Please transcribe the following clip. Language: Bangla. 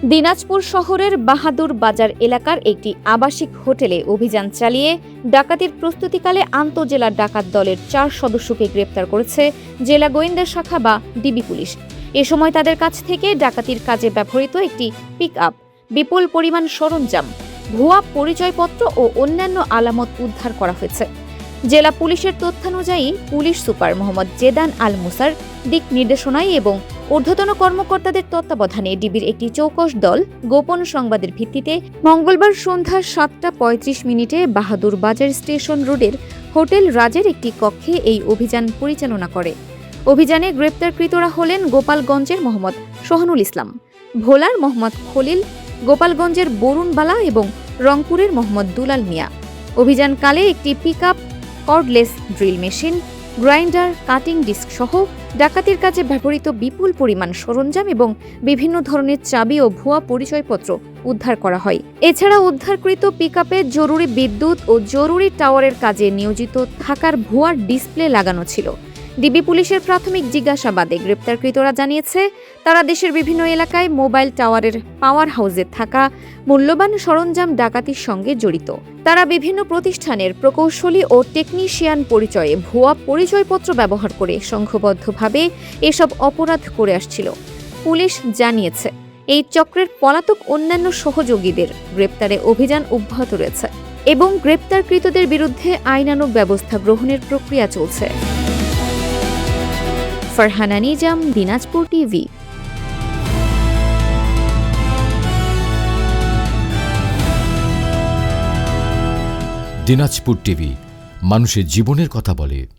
দিনাজপুর শহরের বাহাদুর বাজার এলাকার একটি আবাসিক হোটেলে অভিযান চালিয়ে ডাকাতির প্রস্তুতিকালে আন্তঃজেলা ডাকাত দলের 4 সদস্যকে গ্রেপ্তার করেছে জেলা গোয়েন্দা শাখা বা ডিবি পুলিশ। এ সময় তাদের কাছ থেকে ডাকাতির কাজে ব্যবহৃত একটি পিকআপ, বিপুল পরিমাণ সরঞ্জাম, ভুয়া পরিচয়পত্র ও অন্যান্য আলামত উদ্ধার করা হয়েছে। জেলা পুলিশের তথ্যানুযায়ী পুলিশ সুপার মোহাম্মদ জেদান আল মুসার দিক নির্দেশনায় এবং ঊর্ধ্বতন কর্মকর্তাদের তত্ত্বাবধানে ডিবির একটি চৌকস দল গোপন সংবাদের ভিত্তিতে মঙ্গলবার সন্ধ্যা 7:35 বাহাদুর বাজার স্টেশন রোডের হোটেল রাজের একটি কক্ষে এই অভিযান পরিচালনা করে। অভিযানে গ্রেপ্তারকৃতরা হলেন গোপালগঞ্জের মোহাম্মদ সোহানুল ইসলাম, ভোলার মোহাম্মদ খলিল, গোপালগঞ্জের বরুণবালা এবং রংপুরের মোহাম্মদ দুলাল মিয়া। অভিযানকালে একটি pickup, cordless drill machine, grinder, cutting disc সহ ডাকাতির কাজে ব্যবহৃত বিপুল পরিমাণ সরঞ্জাম এবং বিভিন্ন ধরনের চাবি ও ভুয়া পরিচয়পত্র উদ্ধার করা হয়। এছাড়া উদ্ধারকৃত পিকআপে জরুরি বিদ্যুৎ ও জরুরি টাওয়ারের কাজে নিয়োজিত থাকার ভুয়া ডিসপ্লে লাগানো ছিল। ডিবি পুলিশের প্রাথমিক জিজ্ঞাসাবাদে গ্রেপ্তারকৃতরা জানিয়েছে, তারা দেশের বিভিন্ন এলাকায় মোবাইল টাওয়ারের পাওয়ার হাউসে থাকা মূল্যবান সরঞ্জাম ডাকাতির সঙ্গে জড়িত। তারা বিভিন্ন প্রতিষ্ঠানের প্রকৌশলী ও টেকনিশিয়ান পরিচয়ে ভুয়া পরিচয়পত্র ব্যবহার করে সংঘবদ্ধভাবে এসব অপরাধ করে আসছিল। পুলিশ জানিয়েছে, এই চক্রের পলাতক অন্যান্য সহযোগীদের গ্রেপ্তারে অভিযান অব্যাহত রয়েছে এবং গ্রেপ্তারকৃতদের বিরুদ্ধে আইনানুগ ব্যবস্থা গ্রহণের প্রক্রিয়া চলছে। ফারহানা নিজাম, দিনাজপুর টিভি। দিনাজপুর টিভি মানুষের জীবনের কথা বলে।